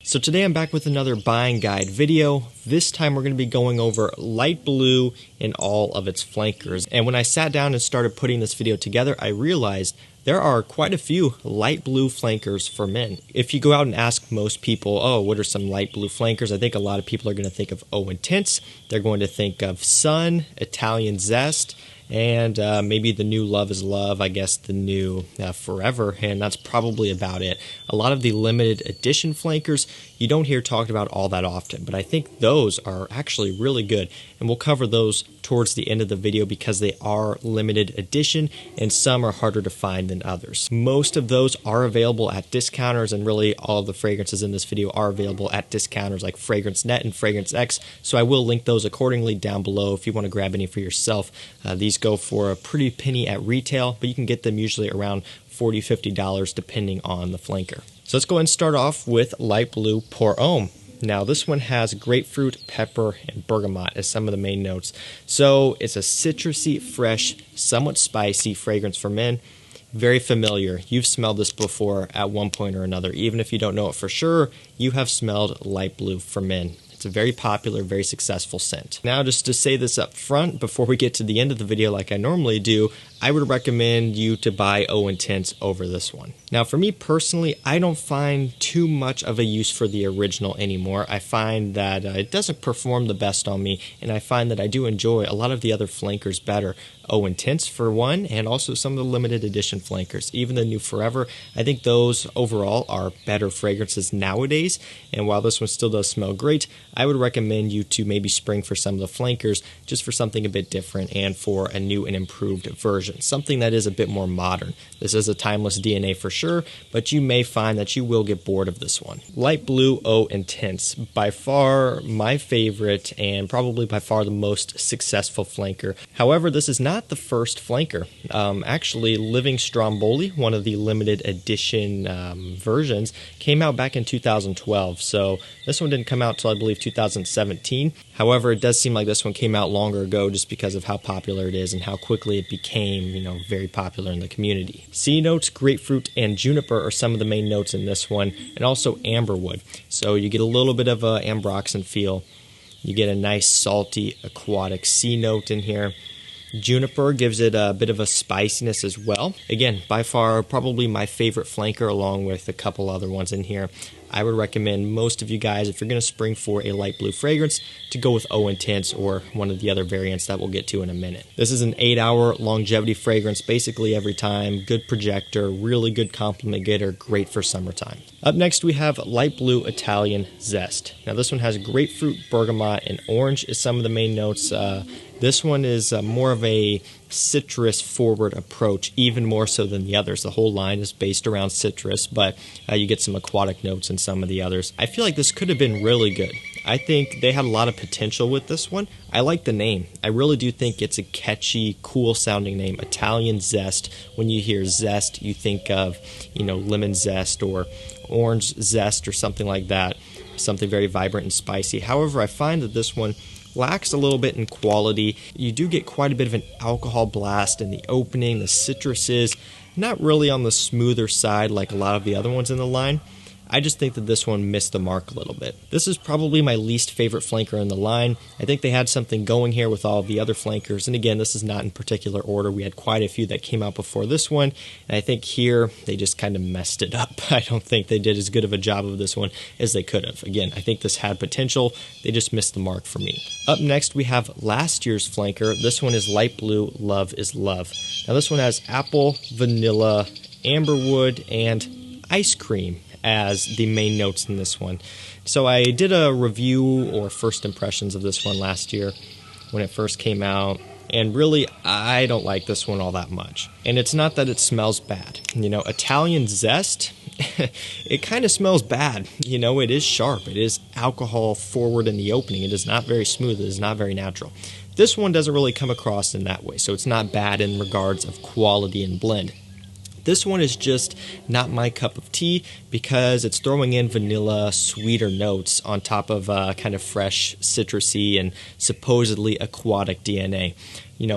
So today I'm back with another buying guide video. This time we're going to be going over light blue and all of its flankers. And when I sat down and started putting this video together, I realized there are quite a few light blue flankers for men. If you go out and ask most people, oh, what are some light blue flankers? I think a lot of people are going to think of Oh Intense. They're going to think of Sun, Italian Zest, and maybe the new Love is Love, I guess the new Forever, and that's probably about it. A lot of the limited edition flankers you don't hear talked about all that often, but I think those are actually really good, and we'll cover those towards the end of the video because they are limited edition and some are harder to find than others. Most of those are available at discounters, and really all of the fragrances in this video are available at discounters like Fragrance Net and Fragrance X, so I will link those accordingly down below if you want to grab any for yourself. These go for a pretty penny at retail, but you can get them usually around $40–50 depending on the flanker. So let's go ahead and start off with light blue Pour Homme. Now this one has grapefruit, pepper, and bergamot as some of the main notes. So it's a citrusy, fresh, somewhat spicy fragrance for men. Very familiar. You've smelled this before at one point or another. Even if you don't know it for sure, you have smelled light blue for men. It's a very popular, very successful scent. Now, just to say this up front, before we get to the end of the video like I normally do, I would recommend you to buy Oh Intense over this one. Now, for me personally, I don't find too much of a use for the original anymore. I find that it doesn't perform the best on me, and I find that I do enjoy a lot of the other flankers better. Oh Intense for one, and also some of the limited edition flankers. Even the new Forever, I think those overall are better fragrances nowadays, and while this one still does smell great, I would recommend you to maybe spring for some of the flankers just for something a bit different and for a new and improved version. Something that is a bit more modern. This is a timeless DNA for sure, but you may find that you will get bored of this one. Light blue Oh Intense, by far my favorite and probably by far the most successful flanker. However, this is not the first flanker. Actually, Living Stromboli, one of the limited edition versions, came out back in 2012. So this one didn't come out till I believe 2017. However, it does seem like this one came out longer ago just because of how popular it is and how quickly it became, very popular in the community. C notes, grapefruit, and juniper are some of the main notes in this one, and also amberwood. So you get a little bit of a ambroxan feel. You get a nice salty aquatic C note in here. Juniper gives it a bit of a spiciness as well. Again, by far probably my favorite flanker along with a couple other ones in here. I would recommend most of you guys, if you're going to spring for a light blue fragrance, to go with Oh Intense or one of the other variants that we'll get to in a minute. This is an 8-hour longevity fragrance basically every time. Good projector, really good compliment getter, great for summertime. Up next we have light blue Italian Zest. Now this one has grapefruit, bergamot, and orange is some of the main notes. This one is more of a citrus forward approach, even more so than the others. The whole line is based around citrus, but you get some aquatic notes in some of the others. I feel like this could have been really good. I think they had a lot of potential with this one. I like the name. I really do think it's a catchy, cool sounding name. Italian Zest. When you hear zest, you think of, lemon zest or orange zest or something like that. Something very vibrant and spicy. However, I find that this one lacks a little bit in quality. You do get quite a bit of an alcohol blast in the opening. The citrus is not really on the smoother side like a lot of the other ones in the line. I just think that this one missed the mark a little bit. This is probably my least favorite flanker in the line. I think they had something going here with all of the other flankers, and again, this is not in particular order. We had quite a few that came out before this one, and I think here they just kind of messed it up. I don't think they did as good of a job of this one as they could have. Again, I think this had potential. They just missed the mark for me. Up next, we have last year's flanker. This one is light blue Love is Love. Now this one has apple, vanilla, amberwood, and ice cream as the main notes in this one. So I did a review or first impressions of this one last year when it first came out, and really I don't like this one all that much. And it's not that it smells bad. Italian Zest, it kind of smells bad. It is sharp. It is alcohol forward in the opening. It is not very smooth. It is not very natural. This one doesn't really come across in that way, so it's not bad in regards of quality and blend. This one is just not my cup of tea because it's throwing in vanilla, sweeter notes on top of kind of fresh, citrusy, and supposedly aquatic DNA.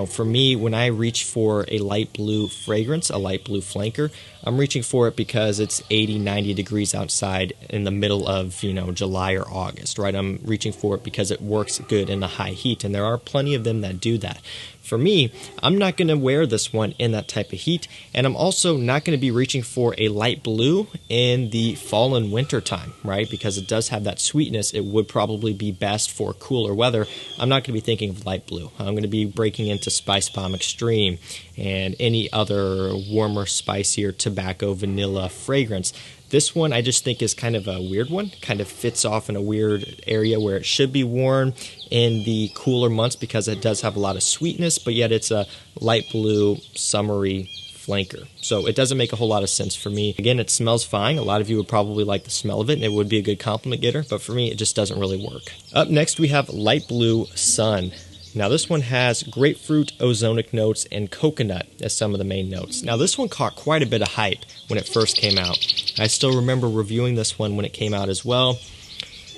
For me, when I reach for a light blue fragrance, a light blue flanker, I'm reaching for it because it's 80, 90 degrees outside in the middle of, July or August, right? I'm reaching for it because it works good in the high heat, and there are plenty of them that do that. For me, I'm not going to wear this one in that type of heat, and I'm also not going to be reaching for a light blue in the fall and winter time, right? Because it does have that sweetness. It would probably be best for cooler weather. I'm not going to be thinking of light blue. I'm going to be breaking into Spice Bomb Extreme and any other warmer, spicier tobacco vanilla fragrance. This one I just think is kind of a weird one, kind of fits off in a weird area where it should be worn in the cooler months because it does have a lot of sweetness, but yet it's a light blue, summery flanker. So it doesn't make a whole lot of sense for me. Again, it smells fine. A lot of you would probably like the smell of it, and it would be a good compliment getter, but for me, it just doesn't really work. Up next, we have Light Blue Sun. Now this one has grapefruit, ozonic notes, and coconut as some of the main notes. Now this one caught quite a bit of hype when it first came out. I still remember reviewing this one when it came out as well.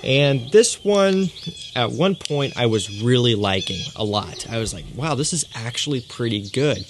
And this one, at one point, I was really liking a lot. I was like, wow, this is actually pretty good.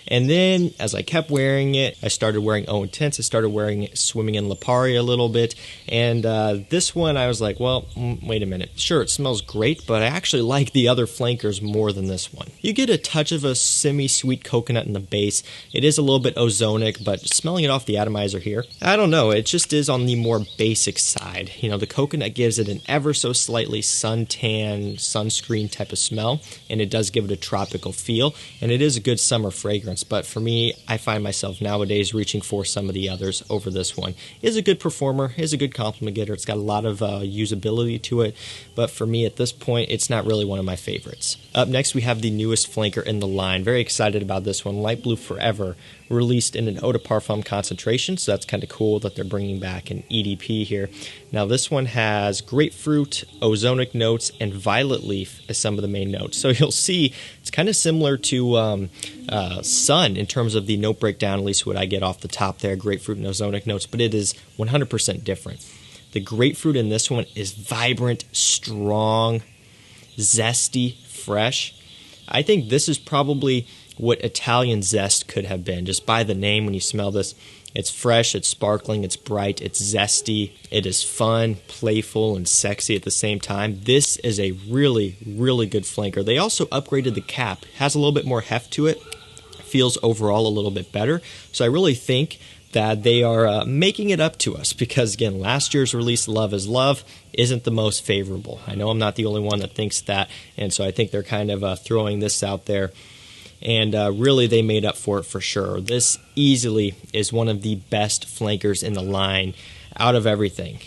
And then, as I kept wearing it, I started wearing Oh Intense. I started wearing it, swimming in Lipari a little bit. And this one, I was like, well, wait a minute. Sure, it smells great, but I actually like the other flankers more than this one. You get a touch of a semi-sweet coconut in the base. It is a little bit ozonic, but smelling it off the atomizer here, I don't know. It just is on the more basic side. The coconut gives it an ever so slightly suntan, sunscreen type of smell, and it does give it a tropical feel, and it is a good summer fragrance. But for me, I find myself nowadays reaching for some of the others over this one. It is a good performer, is a good compliment getter. It's got a lot of usability to it, but for me at this point, it's not really one of my favorites. Up next, we have the newest flanker in the line. Very excited about this one, Light Blue Forever, released in an eau de parfum concentration, so that's kind of cool that they're bringing back an EDP here. Now this one has grapefruit, ozonic notes, and violet leaf as some of the main notes. So you'll see it's kind of similar to Sun in terms of the note breakdown, at least what I get off the top there, grapefruit and ozonic notes, but it is 100% different. The grapefruit in this one is vibrant, strong, zesty, fresh. I think this is probably what Italian Zest could have been, just by the name when you smell this. It's fresh, it's sparkling, it's bright, it's zesty, it is fun, playful, and sexy at the same time. This is a really, really good flanker. They also upgraded the cap. It has a little bit more heft to it, feels overall a little bit better. So I really think that they are making it up to us because, again, last year's release, Love is Love, isn't the most favorable. I know I'm not the only one that thinks that, and so I think they're kind of throwing this out there. And really, they made up for it for sure. This easily is one of the best flankers in the line out of everything.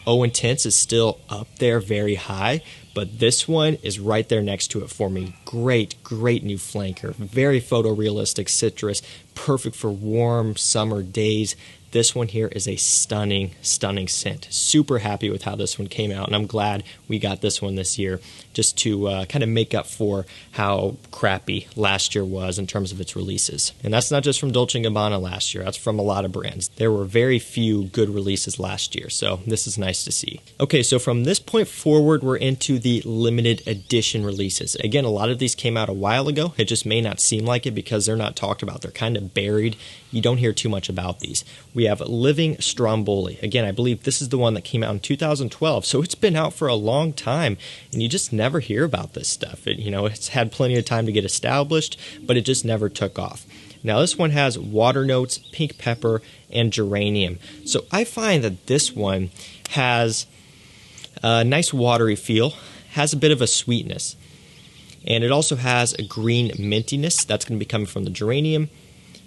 Oh Intense is still up there very high, but this one is right there next to it for me. Great, great new flanker. Very photorealistic citrus, perfect for warm summer days. This one here is a stunning, stunning scent. Super happy with how this one came out, and I'm glad we got this one this year just to kind of make up for how crappy last year was in terms of its releases. And that's not just from Dolce & Gabbana last year. That's from a lot of brands. There were very few good releases last year, so this is nice to see. Okay, so from this point forward, we're into the limited edition releases. Again, a lot of these came out a while ago. It just may not seem like it because they're not talked about. They're kind of buried. You don't hear too much about these. We have Living Stromboli. Again, I believe this is the one that came out in 2012, so it's been out for a long time, and you just never hear about this stuff. It's had plenty of time to get established, but it just never took off. Now, this one has water notes, pink pepper, and geranium. So I find that this one has a nice watery feel, has a bit of a sweetness, and it also has a green mintiness. That's going to be coming from the geranium.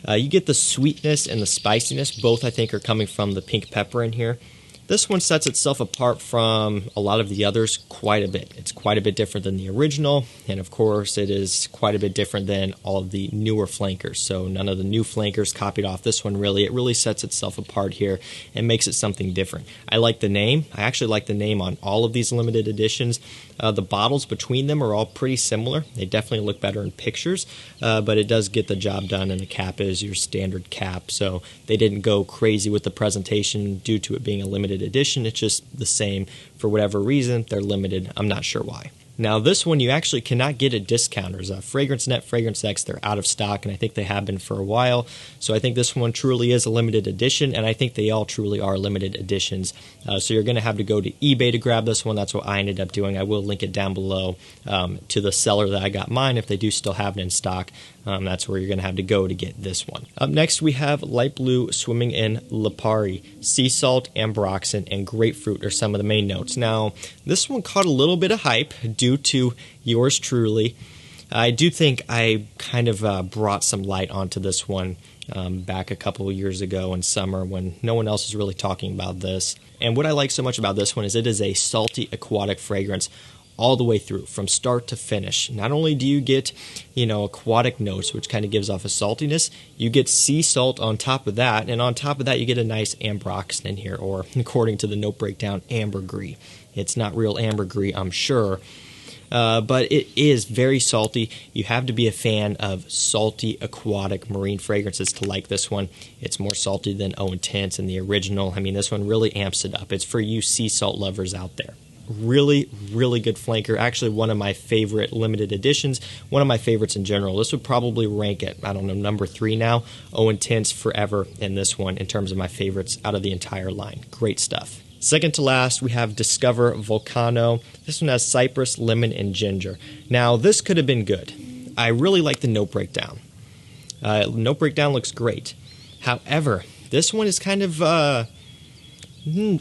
You get the sweetness and the spiciness. Both, I think, are coming from the pink pepper in here. This one sets itself apart from a lot of the others quite a bit. It's quite a bit different than the original, and of course it is quite a bit different than all of the newer flankers. So none of the new flankers copied off this one really. It really sets itself apart here and makes it something different. I like the name. I actually like the name on all of these limited editions. The bottles between them are all pretty similar. They definitely look better in pictures, but it does get the job done, and the cap is your standard cap. So they didn't go crazy with the presentation due to it being a limited edition. It's just the same. For whatever reason, they're limited. I'm not sure why. Now this one you actually cannot get at discounters. Fragrance Net, Fragrance X, they're out of stock, and I think they have been for a while. So I think this one truly is a limited edition, and I think they all truly are limited editions. So you're going to have to go to eBay to grab this one. That's what I ended up doing. I will link it down below to the seller that I got mine if they do still have it in stock. That's where you're going to have to go to get this one. Up next we have light blue swimming in Lipari. Sea salt, ambroxan, and grapefruit are some of the main notes. Now this one caught a little bit of hype due to yours truly. I do think I kind of brought some light onto this one back a couple of years ago in summer when no one else is really talking about this. And what I like so much about this one is it is a salty aquatic fragrance all the way through, from start to finish. Not only do you get, aquatic notes, which kind of gives off a saltiness, you get sea salt on top of that, and on top of that you get a nice ambroxan in here, or according to the note breakdown, ambergris. It's not real ambergris, I'm sure, but it is very salty. You have to be a fan of salty aquatic marine fragrances to like this one. It's more salty than Oh Intense and the original. I mean, this one really amps it up. It's for you sea salt lovers out there. Really, really good flanker. Actually, one of my favorite limited editions. One of my favorites in general. This would probably rank at, I don't know, number 3 now. Oh Intense, Forever, and this one in terms of my favorites out of the entire line. Great stuff. Second to last, we have Discover Volcano. This one has cypress, lemon, and ginger. Now, this could have been good. I really like the note breakdown. Note breakdown looks great. However, this one is kind of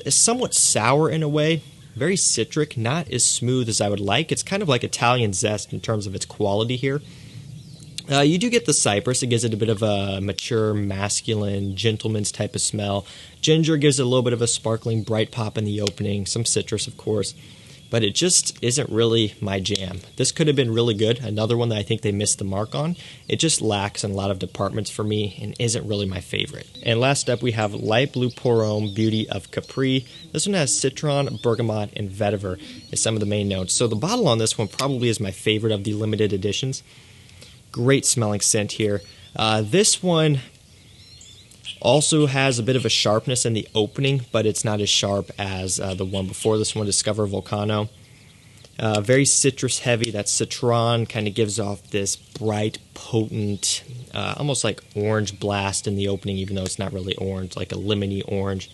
somewhat sour in a way. Very citric, not as smooth as I would like. It's kind of like Italian Zest in terms of its quality here. You do get the cypress. It gives it a bit of a mature, masculine, gentleman's type of smell. Ginger gives it a little bit of a sparkling, bright pop in the opening. Some citrus, of course. But it just isn't really my jam. This could have been really good. Another one that I think they missed the mark on. It just lacks in a lot of departments for me and isn't really my favorite. And last up, we have Light Blue Pour Homme Beauty of Capri. This one has citron, bergamot, and vetiver as some of the main notes. So the bottle on this one probably is my favorite of the limited editions. Great smelling scent here. This one also has a bit of a sharpness in the opening, but it's not as sharp as the one before this one, Discover Volcano. Very citrus heavy. That citron kind of gives off this bright, potent, almost like orange blast in the opening, even though it's not really orange, like a lemony orange.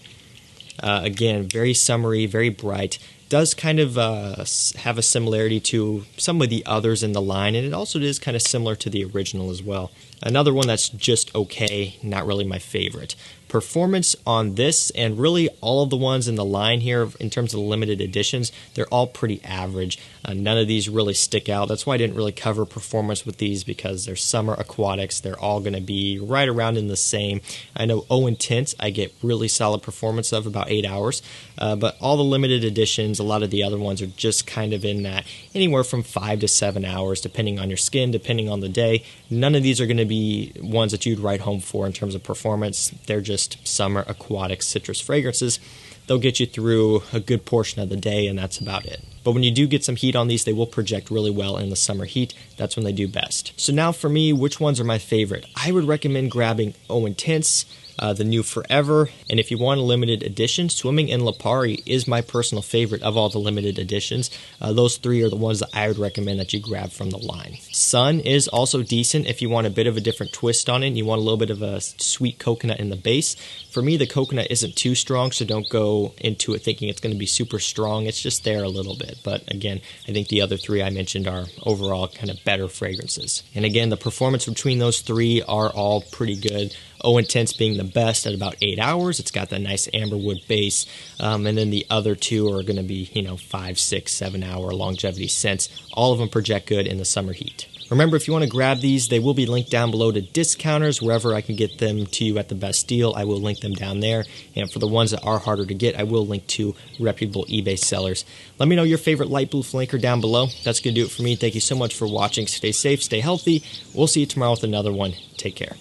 Again, very summery, very bright. Does kind of have a similarity to some of the others in the line, and it also is kind of similar to the original as well. Another one that's just okay, not really my favorite. Performance on this and really all of the ones in the line here in terms of the limited editions, they're all pretty average. None of these really stick out. That's why I didn't really cover performance with these, because they're summer aquatics. They're all going to be right around in the same. I know Oh Intense I get really solid performance of about 8 hours, but all the limited editions, a lot of the other ones are just kind of in that anywhere from 5 to 7 hours depending on your skin, depending on the day. None of these are going to be ones that you'd write home for in terms of performance. They're just summer aquatic citrus fragrances. They'll get you through a good portion of the day, and that's about it. But when you do get some heat on these, they will project really well in the summer heat. That's when they do best. So now for me, which ones are my favorite? I would recommend grabbing Oh Intense, the new Forever, and if you want a limited edition, Swimming in Lipari is my personal favorite of all the limited editions. Those 3 are the ones that I would recommend that you grab from the line. Sun is also decent if you want a bit of a different twist on it and you want a little bit of a sweet coconut in the base. For me, the coconut isn't too strong, so don't go into it thinking it's going to be super strong. It's just there a little bit. But again, I think the other 3 I mentioned are overall kind of better fragrances. And again, the performance between those 3 are all pretty good. Oh Intense being the best at about 8 hours. It's got that nice amberwood base. And then the other 2 are going to be, 5, 6, 7 hour longevity scents. All of them project good in the summer heat. Remember, if you want to grab these, they will be linked down below to discounters. Wherever I can get them to you at the best deal, I will link them down there. And for the ones that are harder to get, I will link to reputable eBay sellers. Let me know your favorite light blue flanker down below. That's going to do it for me. Thank you so much for watching. Stay safe, stay healthy. We'll see you tomorrow with another one. Take care.